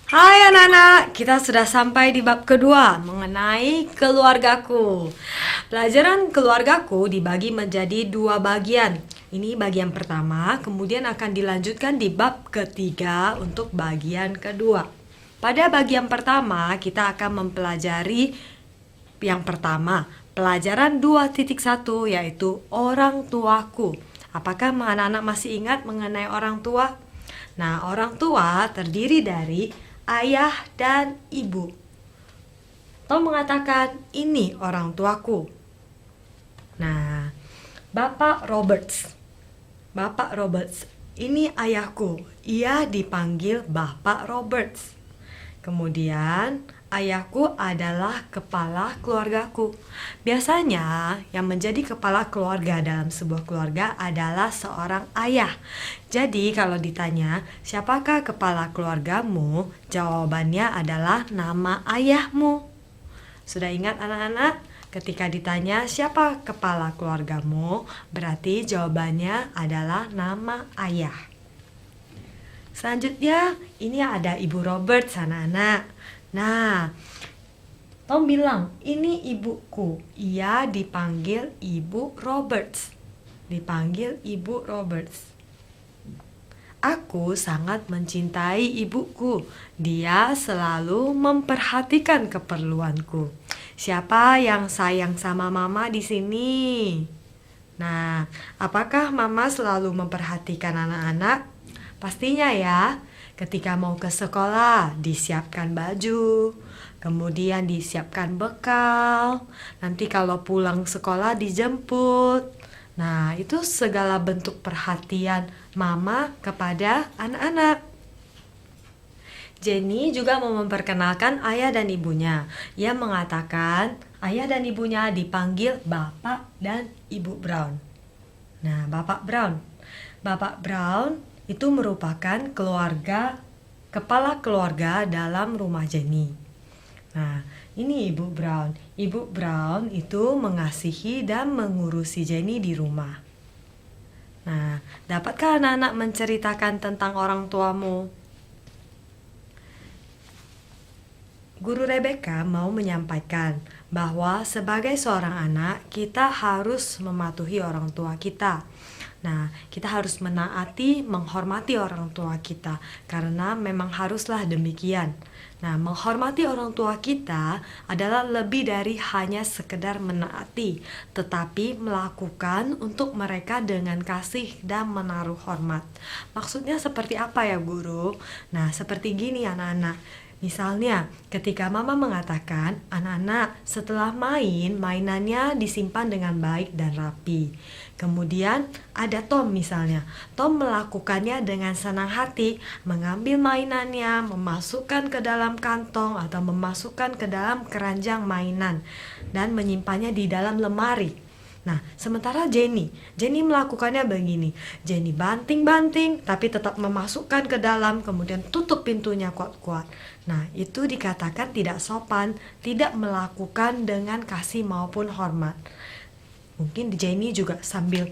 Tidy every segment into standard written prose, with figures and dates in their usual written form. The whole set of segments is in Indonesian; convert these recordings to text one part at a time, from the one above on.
Hai anak-anak, kita sudah sampai di bab kedua mengenai keluargaku. Pelajaran keluargaku dibagi menjadi dua bagian. Ini bagian pertama, kemudian akan dilanjutkan di bab ketiga untuk bagian kedua. Pada bagian pertama, kita akan mempelajari yang pertama, pelajaran 2.1 yaitu orang tuaku. Apakah anak-anak masih ingat mengenai orang tua? Nah, orang tua terdiri dari ayah dan ibu. Tom mengatakan, ini orang tuaku. Nah, Bapak Roberts. Bapak Roberts, ini ayahku. Ia dipanggil Bapak Roberts. Kemudian, ayahku adalah kepala keluargaku. Biasanya, yang menjadi kepala keluarga dalam sebuah keluarga adalah seorang ayah. Jadi, kalau ditanya, siapakah kepala keluargamu? Jawabannya adalah nama ayahmu. Sudah ingat anak-anak? Ketika ditanya siapa kepala keluargamu, berarti jawabannya adalah nama ayah. Selanjutnya, ini ada Ibu Roberts anak-anak. Nah, Tom bilang, ini ibuku. Ia dipanggil Ibu Roberts. Dipanggil Ibu Roberts. Aku sangat mencintai ibuku. Dia selalu memperhatikan keperluanku. Siapa yang sayang sama mama di sini? Nah, apakah mama selalu memperhatikan anak-anak? Pastinya ya. Ketika mau ke sekolah, disiapkan baju, kemudian disiapkan bekal. Nanti kalau pulang sekolah dijemput. Nah, itu segala bentuk perhatian mama kepada anak-anak. Jenny juga mau memperkenalkan ayah dan ibunya. Ia mengatakan ayah dan ibunya dipanggil Bapak dan Ibu Brown. Nah, Bapak Brown. Bapak Brown itu merupakan kepala keluarga dalam rumah Jenny. Nah, ini Ibu Brown. Ibu Brown itu mengasihi dan mengurusi Jenny di rumah. Nah, dapatkah anak-anak menceritakan tentang orang tuamu? Guru Rebecca mau menyampaikan bahwa sebagai seorang anak, kita harus mematuhi orang tua kita. Nah, kita harus menaati, menghormati orang tua kita, karena memang haruslah demikian. Nah, menghormati orang tua kita adalah lebih dari hanya sekedar menaati, tetapi melakukan untuk mereka dengan kasih dan menaruh hormat. Maksudnya seperti apa ya, Guru? Nah, seperti gini anak-anak. Misalnya, ketika mama mengatakan, anak-anak setelah mainannya disimpan dengan baik dan rapi. Kemudian ada Tom misalnya. Tom melakukannya dengan senang hati, mengambil mainannya, memasukkan ke dalam kantong atau memasukkan ke dalam keranjang mainan dan menyimpannya di dalam lemari. Nah, sementara Jenny melakukannya begini. Jenny banting-banting tapi tetap memasukkan ke dalam, kemudian tutup pintunya kuat-kuat. Nah, itu dikatakan tidak sopan, tidak melakukan dengan kasih maupun hormat. Mungkin Jenny juga sambil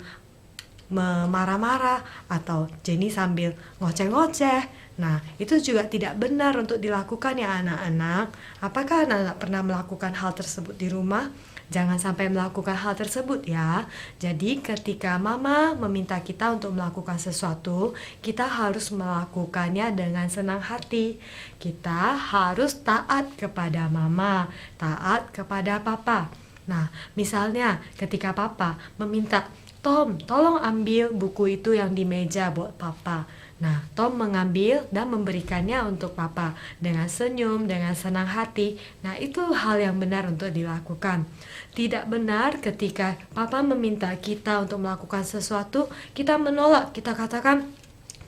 marah-marah atau Jenny sambil ngoceh-ngoceh. Nah, itu juga tidak benar untuk dilakukan ya anak-anak. Apakah anak-anak pernah melakukan hal tersebut di rumah? Jangan sampai melakukan hal tersebut ya. Jadi ketika mama meminta kita untuk melakukan sesuatu, kita harus melakukannya dengan senang hati. Kita harus taat kepada mama, taat kepada papa. Nah, misalnya ketika papa meminta, Tom, tolong ambil buku itu yang di meja buat papa. Nah, Tom mengambil dan memberikannya untuk papa dengan senyum, dengan senang hati. Nah, itu hal yang benar untuk dilakukan. Tidak benar ketika papa meminta kita untuk melakukan sesuatu, kita menolak, kita katakan,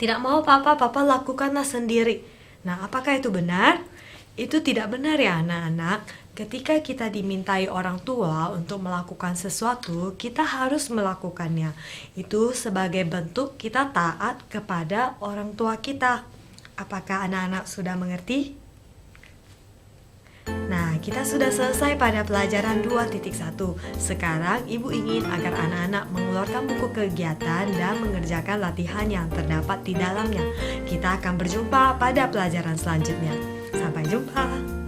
tidak mau papa lakukanlah sendiri. Nah, apakah itu benar? Itu tidak benar ya anak-anak. Ketika kita dimintai orang tua untuk melakukan sesuatu, kita harus melakukannya. Itu sebagai bentuk kita taat kepada orang tua kita. Apakah anak-anak sudah mengerti? Nah, kita sudah selesai pada pelajaran 2.1. Sekarang Ibu ingin agar anak-anak mengeluarkan buku kegiatan dan mengerjakan latihan yang terdapat di dalamnya. Kita akan berjumpa pada pelajaran selanjutnya. Sampai jumpa.